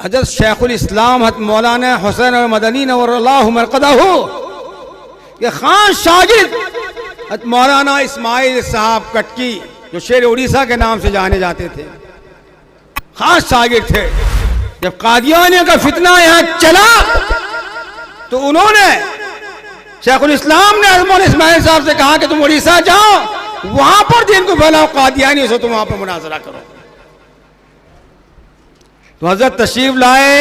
हज़रत शेखुल इस्लाम हज़रत मौलाना हुसैन मदनी नव्वरल्लाहु मरक़दहू के खास शागिर्द हज़रत मौलाना इस्माइल साहब कटकी, जो शेर उड़ीसा के नाम से जाने जाते थे, खास शागिर्द थे। जब कादियानियों का फितना यहाँ चला तो उन्होंने शेखुल इस्लाम ने हज़रत इस्माइल साहब से कहा कि तुम उड़ीसा जाओ, वहां पर दीन को फैलाओ, कादियानियों से तुम वहां पर मुनाजरा करो। तो हजरत तशरीफ लाए,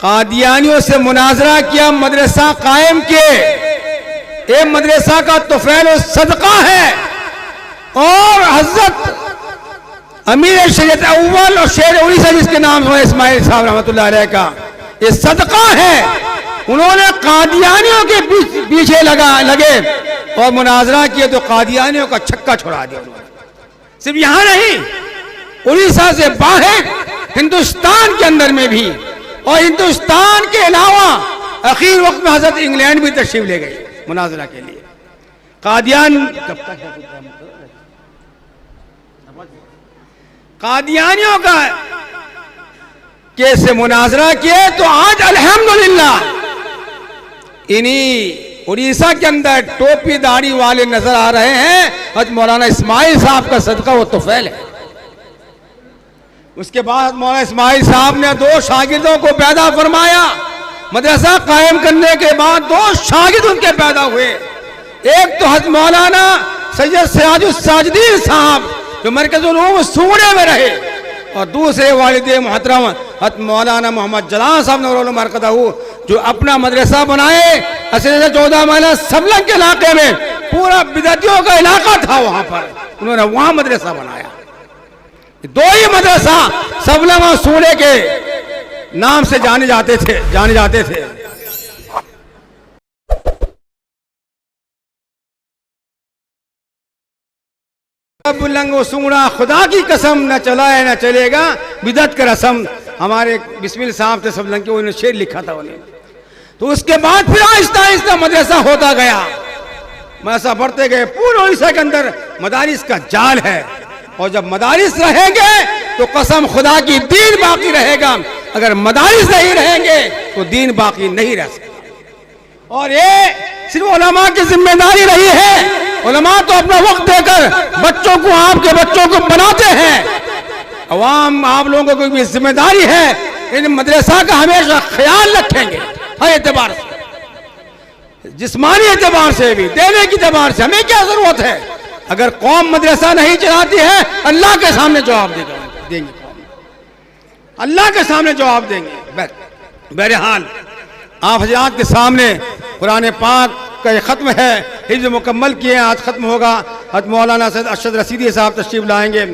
कादियानियों से मुनाजरा किया, मदरसा कायम किए। एक मदरसा का तुफैल और सदका है, और हजरत अमीर शरीयत अव्वल और शेर उड़ीसा जिसके नाम है इस्माइल साहब रहमतुल्लाह अलैह का ये सदका है। उन्होंने कादियानियों के पीछे लगे और मुनाजरा किए तो कादियानियों का छक्का छुड़ा दिया उन्होंने। सिर्फ यहां नहीं, उड़ीसा से बाहर हिंदुस्तान के अंदर में भी, और हिंदुस्तान के अलावा आखिर वक्त में हजरत इंग्लैंड भी तशरीफ ले गए मुनाजरा के लिए। कादियानियों का कैसे मुनाजरा किए तो आज अल्हम्दुलिल्लाह इन्हीं उड़ीसा के अंदर टोपी दाढ़ी वाले नजर आ रहे हैं। हज़रत मौलाना इस्माइल साहब का सदका वो तुफैल है। उसके बाद मौलाना इस्माइल साहब ने 2 शागिर्दों को पैदा फरमाया। मदरसा कायम करने के बाद 2 शागिर्द उनके पैदा हुए। एक तो हज़रत मौलाना सैयद सिराजुल साजिदीन साहब जो मरकज़ुल उलूम सूड़े में रहे, और दूसरे वालिद मुहतरम हज़रत मौलाना मोहम्मद जलाल साहब नव्वरल्लाहु मरक़दहू जो अपना मदरसा बनाए। असर 14 माइल सबलंग के इलाके में पूरा बिदअतियों का इलाका था, वहां पर उन्होंने वहां मदरसा बनाया। 2 ही मदरसा सबलंग और सूड़े के नाम से जाने जाते थे। बुलंग सूड़ा खुदा की कसम न चला है न चलेगा बिदत का रसम। हमारे बिस्मिल साहब थे सबलंग के, उन्होंने शेर लिखा था उन्हें। तो उसके बाद फिर आहिस्ता आहिस्ता मदरसा होता गया, मदरसा बढ़ते गए। पूरे उड़ीसा के अंदर मदारिस का जाल है, और जब मदारिस रहेंगे तो कसम खुदा की दीन बाकी रहेगा। अगर मदारिस नहीं रहेंगे तो दीन बाकी नहीं रह सकता। और ये सिर्फ उलमा की जिम्मेदारी रही है। उलमा तो अपना वक्त देकर बच्चों को, आपके बच्चों को बनाते हैं। अवाम आप लोगों को भी जिम्मेदारी है, इन मदरसा का हमेशा ख्याल रखेंगे हर एतबार से, जिस्मानी एतबार से भी, देने की एतबार से। हमें क्या जरूरत है? अगर कौम मदरसा नहीं चलाती है, अल्लाह के सामने जवाब देंगे, अल्लाह के सामने जवाब देंगे। बहरहाल आप हज़रात के सामने कुरान पाक का ये ख़त्म है, हिफ्ज़ मुकम्मल किए, आज ख़त्म होगा। हज़रत मौलाना सैयद अरशद रसीदी साहब तशरीफ़ लाएंगे,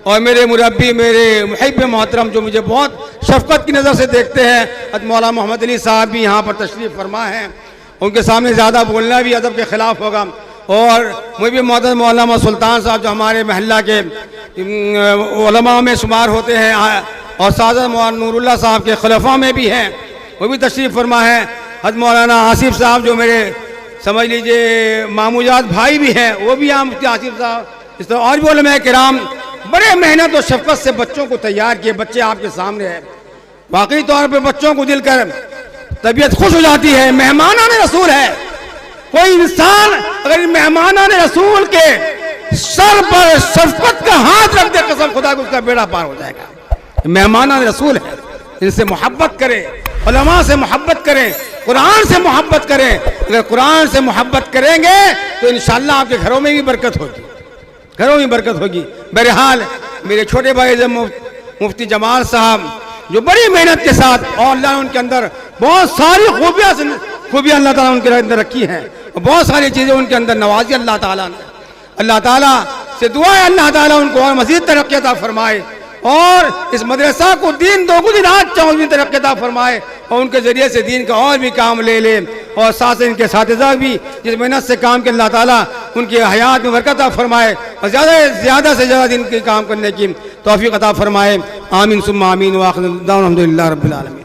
और मेरे मुरब्बी, मेरे मुहिब मोहतरम जो मुझे बहुत शफ़क़त की नज़र से देखते हैं, हज़रत मौलाना मोहम्मद अली साहब भी यहाँ पर तशरीफ़ फरमा हैं। उनके सामने ज़्यादा बोलना भी अदब के ख़िलाफ़ होगा। और मुझे मोहतरम मौलाना सुल्तान साहब जो हमारे महल्ला के उलमा में शुमार होते हैं, और साज़द मौलाना नूरुल्लाह साहब के खलफ़ा में भी हैं, वो भी तशरीफ़ फरमा है। हज़रत मौलाना आसिफ साहब जो मेरे समझ लीजिए मामूजात भाई भी हैं, वो भी यहाँ मुफ्ती आसिफ साहब, इस तरह और भी उलमा किराम बड़े मेहनत और शफ़क़त से बच्चों को तैयार किए। बच्चे आपके सामने हैं, वाकई तौर पर बच्चों को दिल कर तबीयत खुश हो जाती है। मेहमानाने रसूल है। कोई इंसान अगर मेहमानाने रसूल के सर पर शफ़क़त का हाथ रख दे, कसम खुदा को उसका बेड़ा पार हो जाएगा। मेहमानाने रसूल है, इनसे मोहब्बत करें, उलमा से मोहब्बत करें, कुरान से मोहब्बत करें। अगर कुरान से मोहब्बत करेंगे तो इंशाअल्लाह आपके घरों में भी बरकत होगी, घरों में बरकत होगी। बहरहाल मेरे छोटे भाई मुफ्ती जमाल साहब जो बड़ी मेहनत के साथ, और अल्लाह ने उनके अंदर बहुत सारी खूबियाँ अल्लाह ताला उनके अंदर रखी हैं, और बहुत सारी चीज़ें उनके अंदर नवाजी अल्लाह ताला ने। अल्लाह ताला से दुआ है अल्लाह ताला उनको और मज़ीद तरक्की अता फरमाए, और इस मदरसा को दीन दोगुनी रात चौगुनी तरक्की अता फरमाए, और उनके ज़रिए से दीन का और भी काम ले ले, और साथ से इनके साथिज़ा भी जिस मेहनत से काम के अल्लाह ताला उनकी हयात में बरकत अता फरमाए, और ज़्यादा से ज़्यादा दिन के काम करने की तौफीक अता फरमाए। आमीन सुम्मा आमीन। व आखिर दाअवाना अल्हम्दुलिल्लाहि रब्बिल आलमीन।